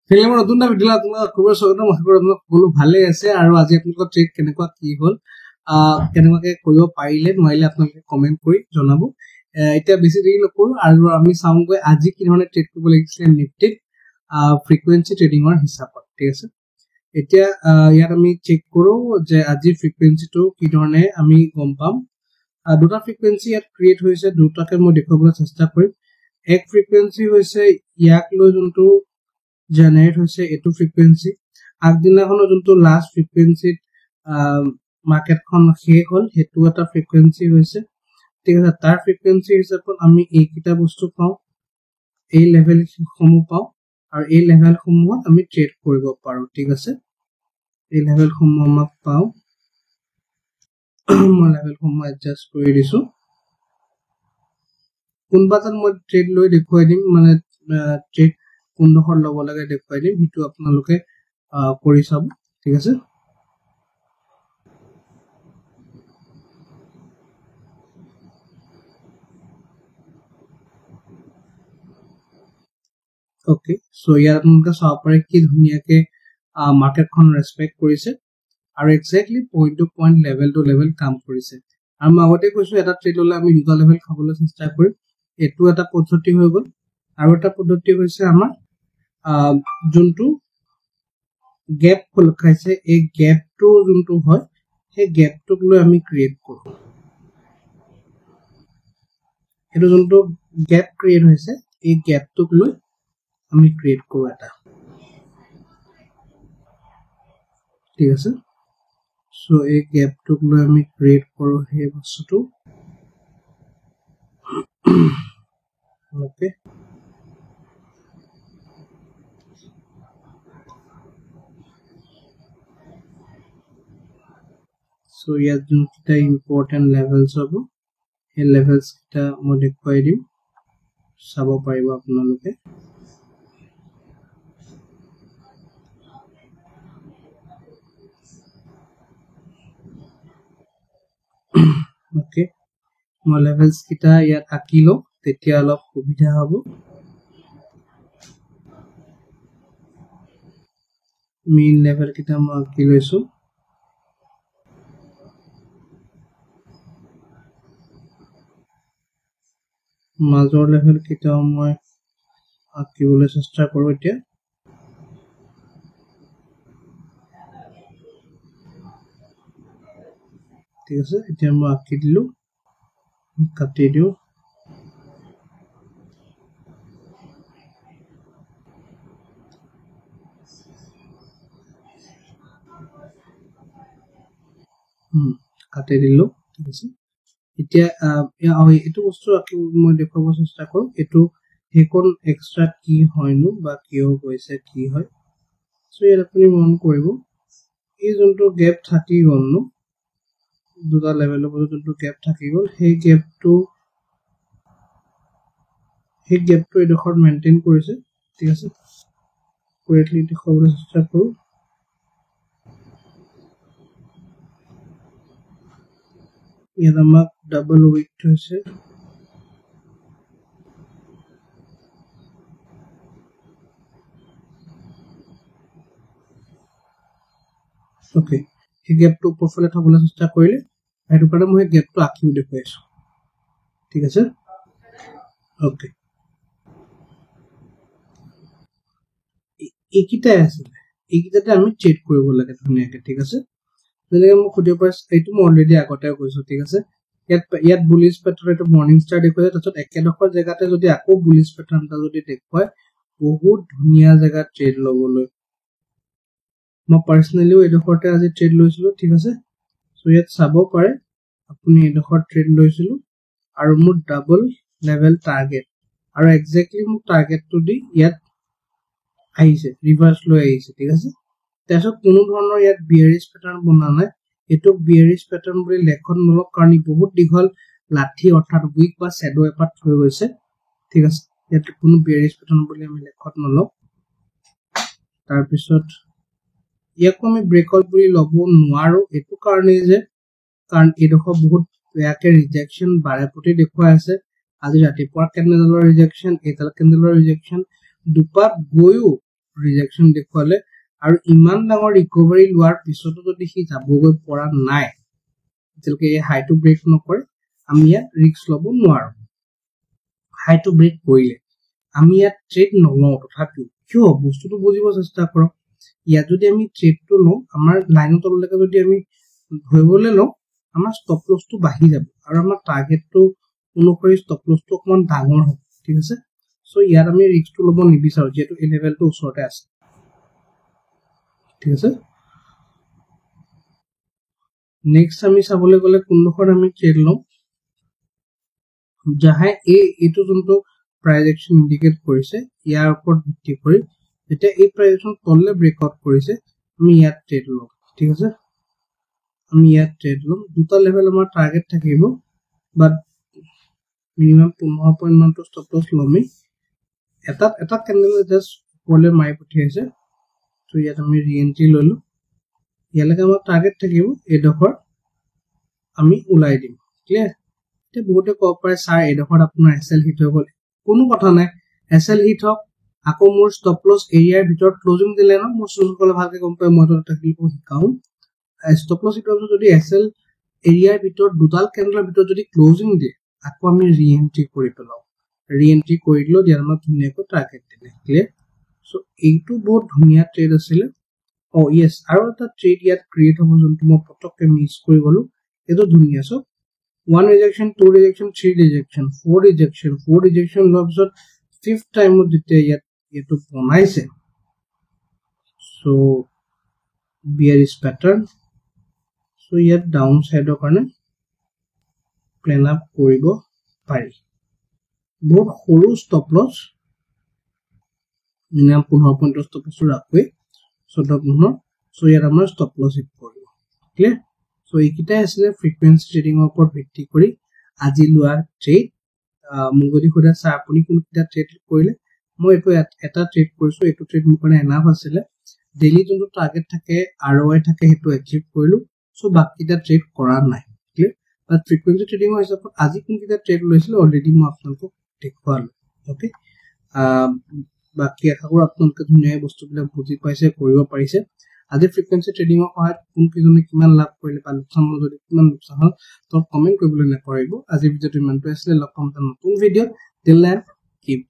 ফিল্মৰ নতুন এটা ভিডিঅ' আপোনালোকক খবৰ স্বাগতম আশা কৰোঁ আপোনালোক সকলো ভালে আছে আৰু আজি আপোনালোকৰ ট্ৰেড কেনেকুৱা কি হ'ল কেনেকুৱাকে কৰিব পাৰিলে নোৱাৰিলে আপোনালোকে কমেণ্ট কৰি জনাব এতিয়া বেছি দেৰি নকৰোঁ আৰু আমি চাওঁগৈ আজি কি ধৰণে ট্ৰেড কৰিব লাগিছিলে নিফটিত ফ্ৰিকুৱেঞ্চি ট্ৰেডিঙৰ হিচাপত ঠিক আছে এতিয়া ইয়াত আমি চেক কৰোঁ যে আজি ফ্ৰিকুৱেঞ্চিটো কি ধৰণে আমি গম পাম দুটা ফ্ৰিকুৱেঞ্চি ইয়াত ক্ৰিয়েট হৈছে দুটাকে মই দেখুৱাবলৈ চেষ্টা কৰিম এক ফ্ৰিকুৱেঞ্চি হৈছে ইয়াক লৈ যোনটো জেনাৰেট হৈছে এটো ফ্ৰিকুৱেঞ্চি আগদিনাখনৰ যোনটো লাষ্ট ফ্ৰিকুৱেঞ্চি মাৰ্কেটখন শেষ হ'ল হেতু এটা ফ্ৰিকুৱেঞ্চি হৈছে ঠিক আছে তাৰ ফ্ৰিকুৱেঞ্চি হিচাপত আমি এইকিটা বস্তু পাওঁ এই লেভেল সমূহ পাওঁ আৰু এই লেভেল সমূহত আমি ট্ৰেড কৰিব পাৰোঁ ঠিক আছে এই লেভেল সমূহ আমাক পাওঁ মই লেভেল সমূহ এডজাষ্ট কৰি দিছোঁ কোনবাটাত মই ট্ৰেড লৈ দেখুৱাই দিম মানে ট্ৰেড কোনডোখৰ ল'ব লাগে দেখুৱাই দিম হিটো আপোনালোকে কৰি চাব ঠিক আছে ओके सो यार আপোনালোকে চাব পাৰে কি ধুনিয়াকে মাৰ্কেটখন ৰেসপেক্ট কৰিছে আৰু exactly point to point level to level কাম কৰিছে আৰু মই আগতে কৈছো এটা ট্ৰেড ললে আমি দুটা লেভেল খাবলৈ চেষ্টা কৰিম এটো এটা পদ্ধতি হৈ গল আৰু এটা পদ্ধতি হৈছে আমাৰ যোনটো গ্যাপ খোল খাইছে এই গ্যাপটো যোনটো হয় সেই গ্যাপটোক লৈ আমি ক্ৰিয়েট কৰো এটো যোনটো গ্যাপ ক্ৰিয়েট হৈছে এই গ্যাপটোক লৈ আমি ক্ৰিয়েট কৰো এটা ঠিক আছে সো এই গ্যাপটোক লৈ আমি ক্ৰিয়েট কৰো হে বস্তুটো ওকে सो यार जोनटा इम्पोर्टेंट लेवल्स हबो हे लेवल्स टा মই দেখুৱাই দিম চাব পাৰিব আপোনালোকে ओके মই লেভেলস কিটা ইয়াত আকিলো তেতিয়া অলপ সুবিধা হ'ব মেইন লেভেল কিটা মই আকি লৈছো মাজৰ লেভেল কিটা মই আকিবলৈ চেষ্টা কৰো এতিয়া ঠিক আছে এতিয়া মই আকি দিলো কাটি দিও কাটি দিলো ঠিক আছে এতিয়া এটো বস্তু মই দেখাব চেষ্টা কৰো এটো হেকন এক্সট্ৰা কি হয়নো বা কিও কৈছে কি হয় সো ইয়াত আপুনি মন কৰিব এই যোনটো গ্যাপ থাকি গল ন দুটা লেভেলৰ মাজত যোনটো গ্যাপ থাকি গল সেই গ্যাপটো এডখৰ মেইনটেইন কৰিছে ঠিক আছে কৰেক্টলি দেখাবলৈ চেষ্টা কৰো ইয়াত আমাক ডাবল উইক হৈছে ओके এই গ্যাপটো প্ৰফাইলে থবলৈ চেষ্টা কৰিলে এটো কাৰণে মই গ্যাপটো আকিও দেখুৱাইছো ঠিক আছে ओके এইকিটা আছে এইকিটাতে আমি চেক কৰিব লাগে ধুনিয়াকে ঠিক আছে যেনেকৈ মই খুদিব পাইছো এইটো মই অলৰেডি আগতে কৈছো ঠিক আছে ইয়াত বুলিশ পেটাৰ্ণ এটা মৰ্নিং ষ্টাৰ দেখুৱাইছে তাৰছত একেডখৰ জায়গাতে যদি আকৌ বুলিশ পেটাৰ্ণটা যদি দেখুৱায় বহুত ধুনিয়া জায়গা ট্ৰেড লবলৈ মই পাৰ্সোনালিও এডখৰতে আজি ট্ৰেড লৈছিলো ঠিক আছে সো ইয়াত চাব পাৰে আপুনি এডখৰ ট্ৰেড লৈছিলো আৰু মোৰ ডাবল লেভেল টাৰ্গেট আৰু এক্স্যাক্টলি মোৰ টাৰ্গেটটো দি ইয়াত আহিছে ৰিভাৰ্স লৈ আহিছে ঠিক আছে তাৰছত কোনো ধৰণৰ ইয়াত বিয়াৰিশ প্যাটাৰ্ন বনা নাই এটো বিয়াৰিশ প্যাটাৰ্ন বুলি লেখন নলক কাৰণ বহুত দীঘল লাঠি অৰ্থাৎ উইক বা শ্যাডো এপাত হৈ গৈছে ঠিক আছে ইয়াত কোনো বিয়াৰিশ প্যাটাৰ্ন বুলি আমি লেখত নলক তাৰ পিছত ইয়াক আমি ব্ৰেকআউট বুলি লব নোৱাৰো এটো কাৰণে যে কাৰণ এডখৰ বহুত বেয়াকে ৰিজেকশন বাৰেপতি দেখুৱাই আছে আজি ৰাতিপুৱাৰ কেণ্ডেলৰ ৰিজেকশন এটাল কেণ্ডেলৰ ৰিজেকশন দুপাত গৈও ৰিজেকশ্যন দেখুৱালে আৰু ইমান ডাঙৰ ৰিকভাৰী লোৱাৰ পিছতো যদি সি যাবগৈ পৰা নাই যেতিয়ালৈকে এই হাইটো ব্ৰেক নকৰে আমি ইয়াত ৰিস্ক ল'ব নোৱাৰো হাইটো ব্ৰেক কৰিলে আমি ইয়াত ট্ৰেড নলওঁ তথাপিও কিয় বস্তুটো বুজিব চেষ্টা কৰক ইয়াত যদি আমি ট্ৰেডটো লওঁ আমাৰ লাইনৰ তললৈকে যদি আমি ধৰিবলৈ লওঁ আমাৰ ষ্টপ লছটো বাঢ়ি যাব আৰু আমাৰ টাৰ্গেটটো অনুসৰি ষ্টপ লছটো অকমান ডাঙৰ হ'ব ঠিক আছে সো ইয়াত আমি ৰিস্কটো ল'ব নিবিচাৰো যেটো এই লেভেলটো ওচৰতে আছে ঠিক আছে নেক্সট আমি চাবলৈ গ'লে কোনখন আমি ট্ৰেড লওঁ যাহে এইটো যোনটো প্ৰাইস একচন ইন্ডিকেট কৰিছে ইয়াৰ ওপৰত ভিত্তি কৰি যেতিয়া এই প্ৰাইস একচন তললে ব্ৰেকআউট কৰিছে আমি ইয়াত ট্ৰেড লওঁ ঠিক আছে আমি ইয়াত ট্ৰেড লম দুটা লেভেল আমাৰ টাৰ্গেট থাকিব বাট মিনিমাম 15 পইণ্ট মান ষ্টপ লছ লমি এটা ক্যান্ডেল জাস্ট ওপৰলে মাৰি পঠিয়াইছে সো ইয়াত আমি ৰিএন্ট্ৰি ললো ইয়ালৈকে আমাৰ টাৰ্গেট থাকিব এডখৰ আমি উলাই দিম ক্লিয়াৰ তে বহুতে কব পাৰে স্যাৰ এডখৰ আপোনাৰ এসএল হিট হৈ গ'ল কোনো কথা নাই এসএল হিট হক আকৌ মোৰ ষ্টপ লছ এৰিয়াৰ ভিতৰত ক্লোজিং দিলে ন মোৰ সুলকলে ভালকে গম পাই মই এটা ক্লিপ শিকাও ষ্টপ লছ হিট যদি এসএল এৰিয়াৰ ভিতৰত দুটাল ক্যান্ডেলৰ ভিতৰত যদি ক্লোজিং দিয়ে আকৌ আমি ৰিএন্ট্ৰি কৰি পেলাও ৰিএন্ট্ৰি কৰি দিলো দিয়াৰ মানে ধুনীয়াকৈ টাৰ্গেট দিলে ক্লিয়াৰ সো এইটো বহুত ধুনীয়া ট্ৰেড আছিল ও ইয়েস আৰু এটা ট্ৰেড ইয়াত ক্ৰিয়েট হ'ব যোনটো মই পটককে মিস কৰি গলো এটো ধুনীয়া so 1 rejection 2 rejection 3 rejection 4 rejection লবছত 5th টাইম যেতিয়া ইয়াত এটো বনাইছে সো bearish pattern সো ইয়াত ডাউন সাইডৰ কাৰণে প্লেন আপ কৰিব পাৰি বহুত সৰু stop loss minimum 15 point stop loss ৰাখে 14 15 সো ইয়াত আমাৰ ষ্টপ লছ হিট কৰিব ক্লিয়াৰ সো এইকিটা আছে ফ্ৰিকোয়েন্সি ট্ৰেডিং ওপৰত ভিত্তি কৰি আজি লোৱাৰ ট্ৰেড মোক যদি খুদা চা আপুনি কোনটা ট্ৰেড কৰিলে মই এটা ট্ৰেড কৰিছো এটো ট্ৰেড মোৰ কাৰণে এনাফ আছিল ডেইলি যোনটো টাৰ্গেট থাকে আৰওআই থাকে হেতু এচিভ কৰিলো সো বাকিটা ট্ৰেড কৰা নাই ক্লিয়াৰ বাট ফ্ৰিকোয়েন্সি ট্ৰেডিং হিচাপত আজি কোনটা ট্ৰেড লৈছিল অলৰেডি মই আপোনালোকক দেখুৱালো ওকে বাকি আশা কৰো আপোনালোকে ধুনীয়া বস্তুবিলাক বুজি পাইছে কৰিব পাৰিছে আজি ফ্ৰিকোয়েন্সি ট্ৰেডিং সহায়ত কোন কিজনে কিমান লাভ কৰিলে বা লোকচান যদি কিমান লোকচান হল তো কমেন্ট কৰিবলৈ নাপাৰিব আজি ভিডিওটো ইমানটো আছিল লগ পাম নতুন ভিডিও টিল দেন কিপ